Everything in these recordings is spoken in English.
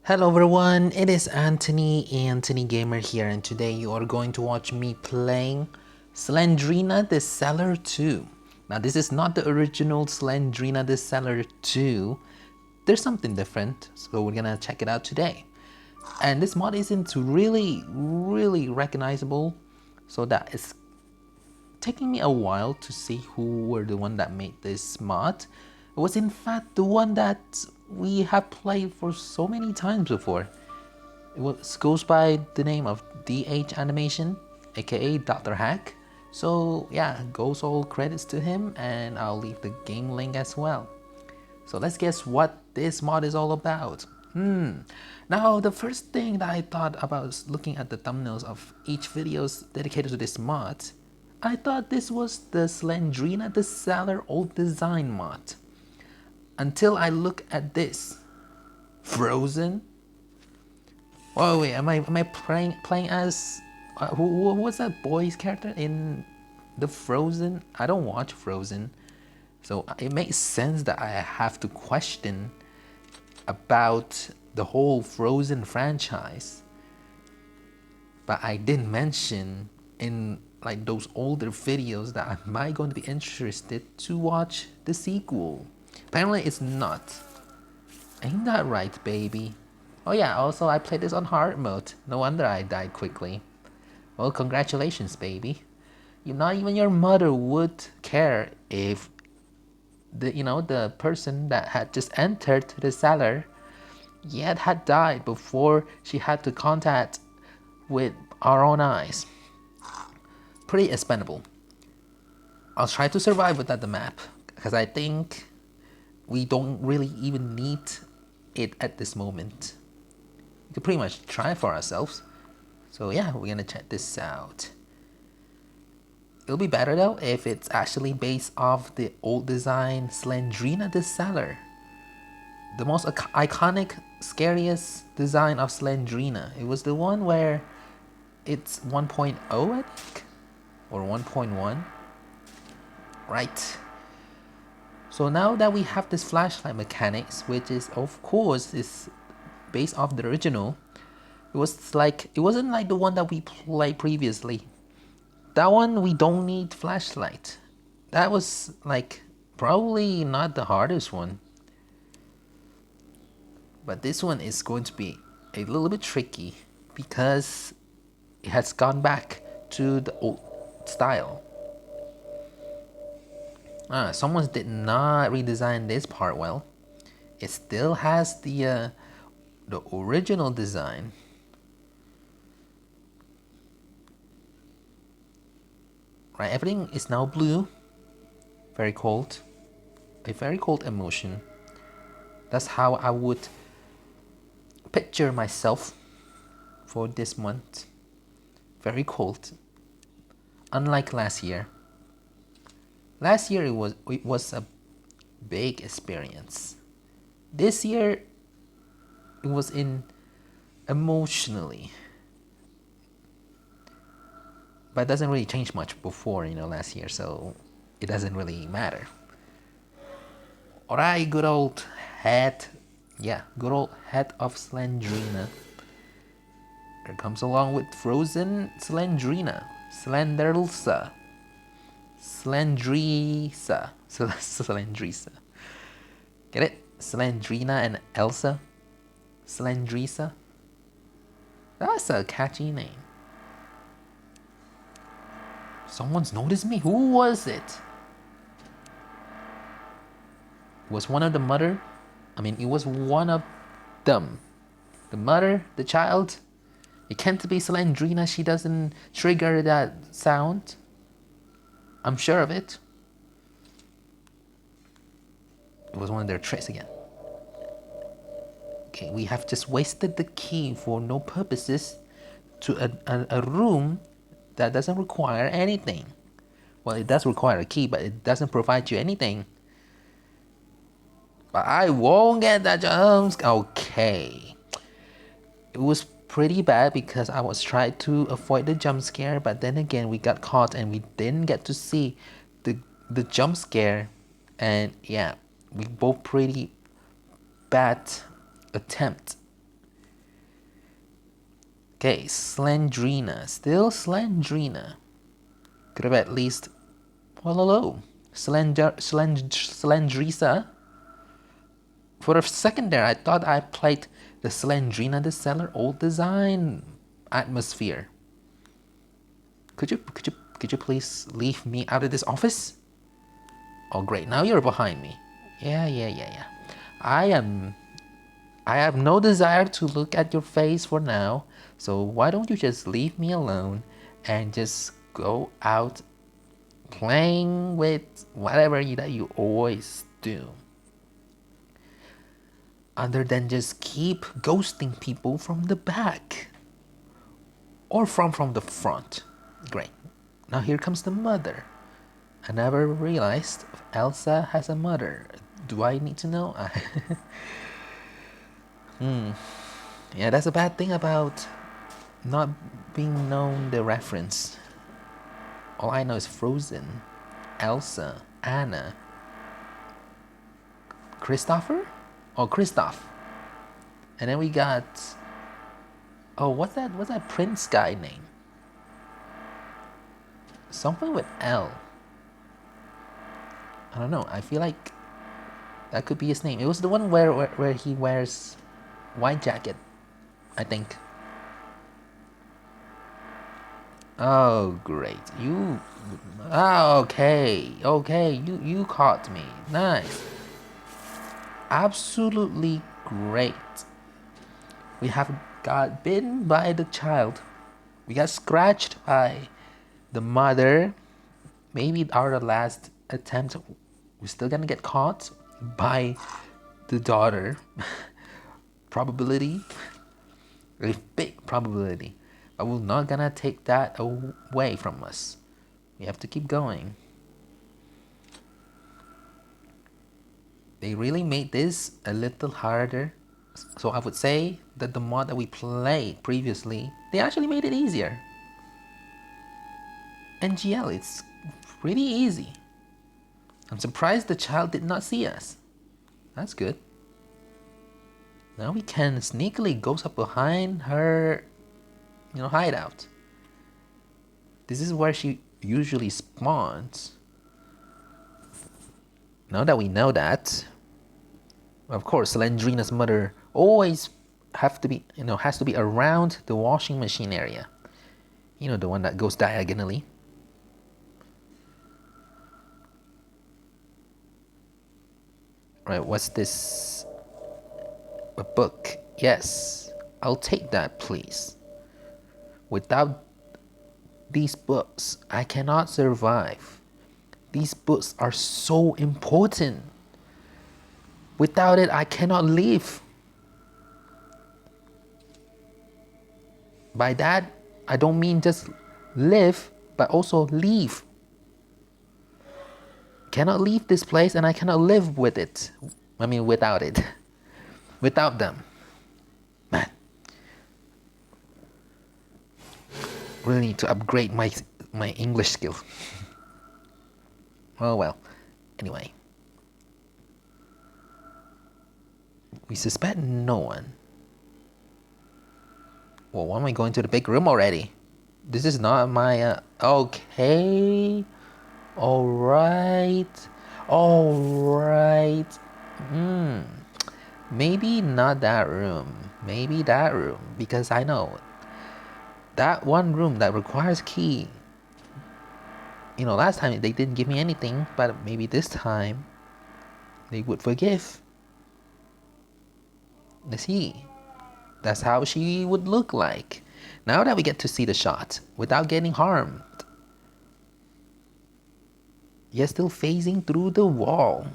Hello everyone, it is Anthony Gamer here, and today you are going to watch me playing Slendrina the Cellar 2. Now this is not the original Slendrina the Cellar 2, there's something different, so we're gonna check it out today. And this mod isn't really recognizable, so that it's taking me a while to see who were the one that made this mod. It was in fact the one that we have played for so many times before. Goes by the name of DH Animation, aka Dr. Hack. So yeah, goes all credits to him, and I'll leave the game link as well. So let's guess what this mod is all about. Now the first thing that I thought about looking at the thumbnails of each videos dedicated to this mod, I thought this was the Slendrina the Cellar old design mod. Until I look at this. Frozen? Oh wait, am I playing as who was that boy's character in the Frozen? I don't watch Frozen, so it makes sense that I have to question about the whole Frozen franchise. But I didn't mention in like those older videos that I might going to be interested to watch the sequel. Apparently it's not. Ain't that right, baby? Oh yeah, also I played this on hard mode. No wonder I died quickly. Well, congratulations, baby. Not even your mother would care if the person that had just entered the cellar yet had died before she had to contact with our own eyes. Pretty expendable. I'll try to survive without the map, because I think we don't really even need it at this moment. We could pretty much try for ourselves. So yeah, we're gonna check this out. It'll be better though if it's actually based off the old design Slendrina the Cellar. The most iconic, scariest design of Slendrina. It was the one where it's 1.0, I think? Or 1.1? Right. So now that we have this flashlight mechanics, which is of course is based off the original, it wasn't like the one that we played previously. That one we don't need flashlight. That was like probably not the hardest one. But this one is going to be a little bit tricky because it has gone back to the old style. Someone did not redesign this part well. It still has the original design. Right, everything is now blue. Very cold. A very cold emotion. That's how I would picture myself for this month. Very cold. Unlike last year. Last year it was a big experience. This year it was emotionally. But it doesn't really change much before, last year, so it doesn't really matter. Alright, good old head of Slendrina. Here comes along with Frozen Slendrina. Slendrelsa. Slendrisa. Slendrisa. Get it? Slendrina and Elsa. Slendrisa. That's a catchy name. Someone's noticed me? Who was it? Was one of the mother? It was one of them. The mother, the child. It can't be Slendrina. She doesn't trigger that sound. I'm sure of it. It was one of their tricks again. Okay, we have just wasted the key for no purposes to a room that doesn't require anything. Well, it does require a key, but it doesn't provide you anything. But I won't get that jump. Okay. It was pretty bad because I was trying to avoid the jump scare, but then again we got caught and we didn't get to see the jump scare. And yeah, we both pretty bad attempt Okay, Slendrina. Still Slendrina. Could have at least... Well, hello. Slendrisa. For a second there, I thought I played the Slendrina the Cellar old design atmosphere. Could you please leave me out of this office? Oh great, now you're behind me. Yeah. I have no desire to look at your face for now, so why don't you just leave me alone and just go out playing with whatever that you always do. Other than just keep ghosting people from the back. Or from the front. Great. Now here comes the mother. I never realized Elsa has a mother. Do I need to know? Yeah, that's a bad thing about not being known the reference. All I know is Frozen, Elsa, Anna, Christopher? Oh, Christoph. And then we got... Oh, what's that prince guy name? Something with L. I don't know. I feel like that could be his name. It was the one where he wears white jacket, I think. Oh, great. You... Oh, okay. You caught me. Nice. Absolutely great. We have got bitten by the child. We got scratched by the mother. Maybe our last attempt, we're still gonna get caught by the daughter. Probability, a big probability. But we're not gonna take that away from us. We have to keep going. They really made this a little harder. So I would say that the mod that we played previously, they actually made it easier. NGL, it's pretty easy. I'm surprised the child did not see us. That's good. Now we can sneakily go up behind her, hideout. This is where she usually spawns. Now that we know that, of course, Slendrina's mother always has to be around the washing machine area. You know, the one that goes diagonally. Right, what's this? A book. Yes, I'll take that, please. Without these books, I cannot survive. These books are so important. Without it, I cannot live. By that, I don't mean just live, but also leave. Cannot leave this place and I cannot live with it. I mean, without it. Without them. Man. Really need to upgrade my English skill. Oh well. Anyway. We suspect no one. Well, why am I going to the big room already? This is not my... Okay. Alright. Maybe not that room. Maybe that room. Because I know that one room that requires key. Last time they didn't give me anything, but maybe this time they would forgive. Let's see. That's how she would look like. Now that we get to see the shot without getting harmed. You're still phasing through the wall.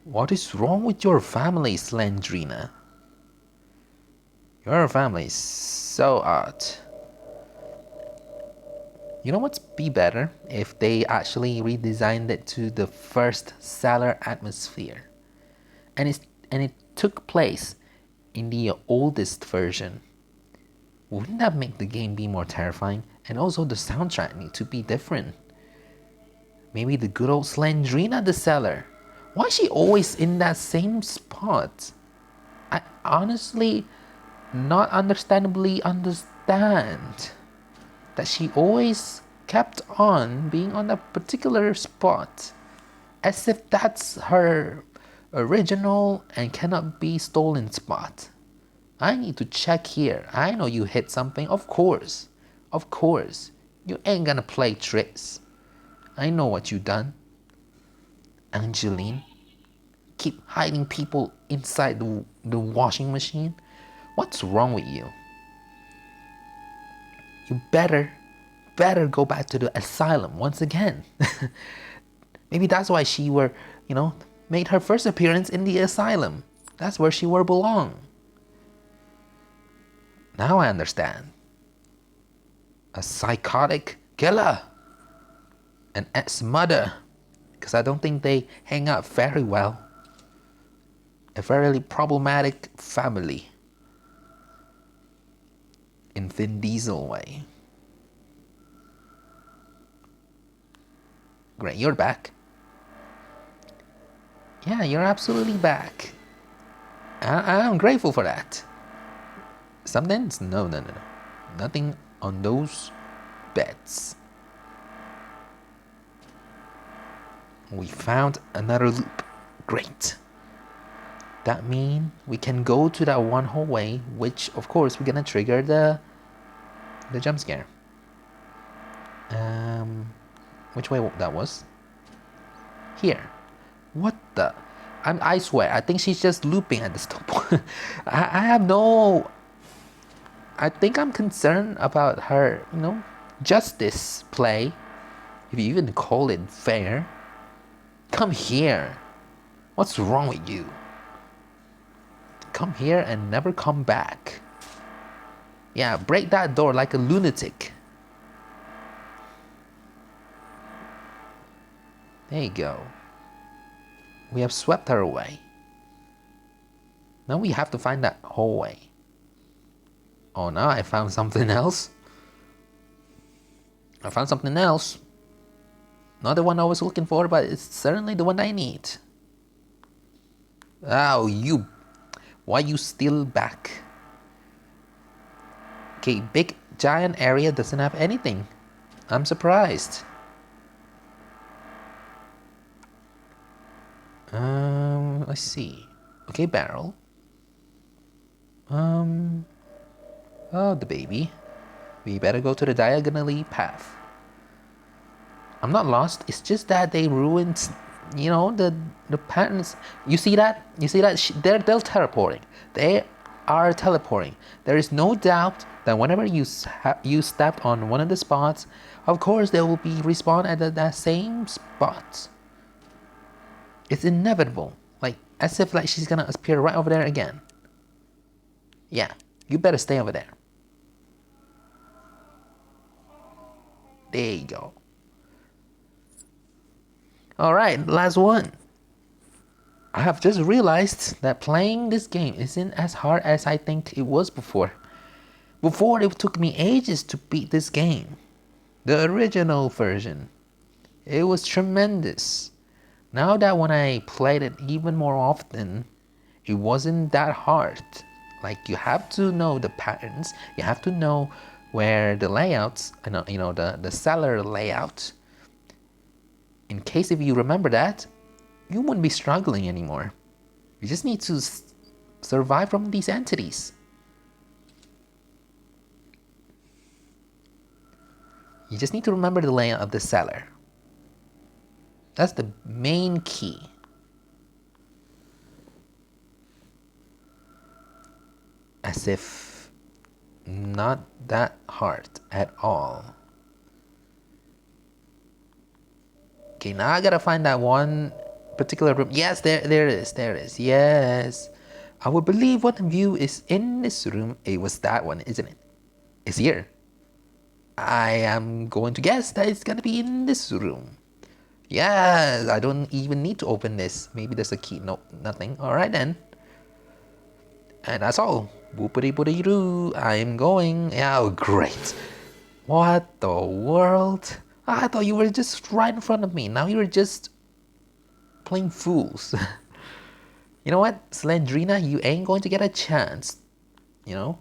What is wrong with your family, Slendrina? Your family is so odd. You know what's be better? If they actually redesigned it to the first Cellar atmosphere. And it took place in the oldest version. Wouldn't that make the game be more terrifying? And also the soundtrack need to be different. Maybe the good old Slendrina the Cellar. Why is she always in that same spot? I honestly not understandably understand that she always kept on being on a particular spot, as if that's her original and cannot be stolen spot. I need to check here. I know you hit something, of course. Of course. You ain't gonna play tricks. I know what you done. Angeline, keep hiding people inside the washing machine. What's wrong with you? You better go back to the asylum once again. Maybe that's why she made her first appearance in the asylum. That's where she belong. Now I understand. A psychotic killer. An ex-mother. Because I don't think they hang out very well. A very problematic family. In Vin Diesel way. Great, you're back. Yeah, you're absolutely back. I'm grateful for that. Something? No. Nothing on those beds. We found another loop. Great. That means we can go to that one hallway, which of course we're gonna trigger the jump scare. Which way that was? Here. What the? I swear, I think she's just looping at this point. I have no... I think I'm concerned about her, justice play. If you even call it fair. Come here. What's wrong with you? Come here and never come back. Yeah, break that door like a lunatic. There you go. We have swept her away. Now we have to find that hallway. Oh, now I found something else. I found something else. Not the one I was looking for, but it's certainly the one I need. Oh, you. Why you still back? Okay, big giant area doesn't have anything. I'm surprised. Let's see. Okay, barrel. Oh, the baby. We better go to the diagonally path. I'm not lost. It's just that they ruined, the patterns. You see that? You see that? They're teleporting. They are teleporting. There is no doubt that whenever you stepped on one of the spots, of course they will be respawned at that same spot. It's inevitable. Like, as if she's gonna appear right over there again. Yeah, you better stay over there. There you go. Alright, last one. I have just realized that playing this game isn't as hard as I think it was before. Before, it took me ages to beat this game. The original version. It was tremendous. Now that when I played it even more often, it wasn't that hard. Like, you have to know the patterns. You have to know where the layouts, the cellar layout. In case if you remember that, you wouldn't be struggling anymore. You just need to survive from these entities. You just need to remember the layout of the cellar. That's the main key. As if not that hard at all. Okay, now I gotta find that one particular room. Yes, there it is. Yes. I would believe one of you is in this room. It was that one, isn't it? It's here. I am going to guess that it's gonna be in this room. Yes, I don't even need to open this. Maybe there's a key. Nope, nothing. Alright then. And that's all. Boopity-boopity-doo. I'm going. Oh, great. What the world? I thought you were just right in front of me. Now you're just playing fools. You know what, Slendrina? You ain't going to get a chance You know,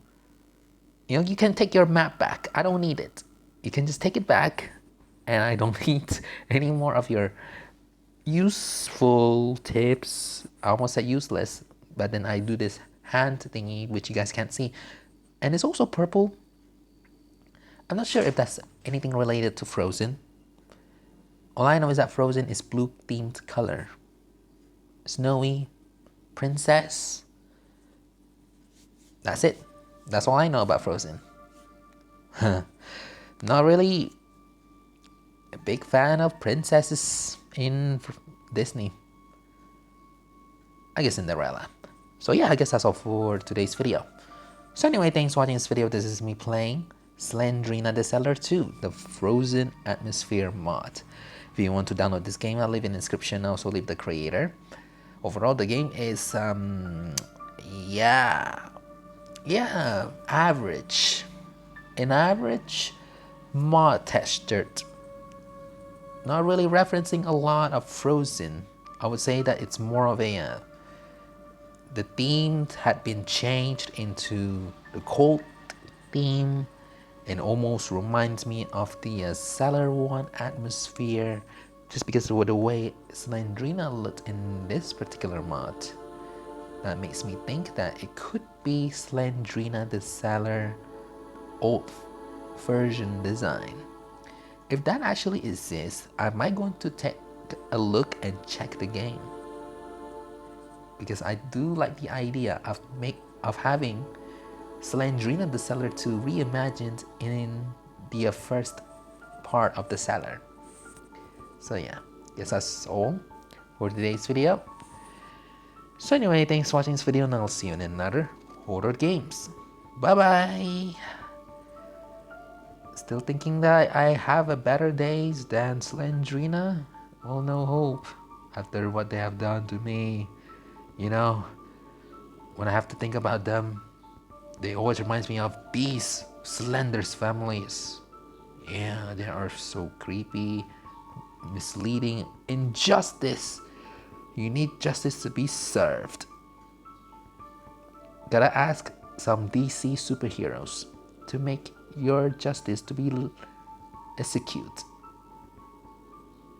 you can take your map back. I don't need it. You can just take it back, and I don't need any more of your useful tips. I almost said useless, but then I do this hand thingy, which you guys can't see, and it's also purple. I'm not sure if that's anything related to Frozen. All I know is that Frozen is blue themed color. Snowy, princess. That's it. That's all I know about Frozen. Not really a big fan of princesses in Disney. I guess Cinderella. So yeah, I guess that's all for today's video. So anyway, thanks for watching this video. This is me playing Slendrina the Cellar 2, the Frozen Atmosphere mod. If you want to download this game, I'll leave in the description. I'll also leave the creator. Overall, the game is average. An average mod tester. Not really referencing a lot of Frozen. I would say that it's more of a the theme had been changed into the cold theme, and almost reminds me of the Cellar 1 atmosphere, just because of the way Slendrina looked in this particular mod. That makes me think that it could be Slendrina the Cellar old version design. If that actually exists, I might going to take a look and check the game, because I do like the idea of having Slendrina the Cellar 2 reimagined in the first part of the Cellar. So yeah, guess that's all for today's video. So anyway, thanks for watching this video, and I'll see you in another horror games. Bye bye. Still thinking that I have a better days than Slendrina? Well, no hope after what they have done to me. You know, when I have to think about them, they always reminds me of Beast, Slender's families. Yeah, they are so creepy, misleading. Injustice. You need justice to be served. Gotta ask some DC superheroes to make your justice to be executed.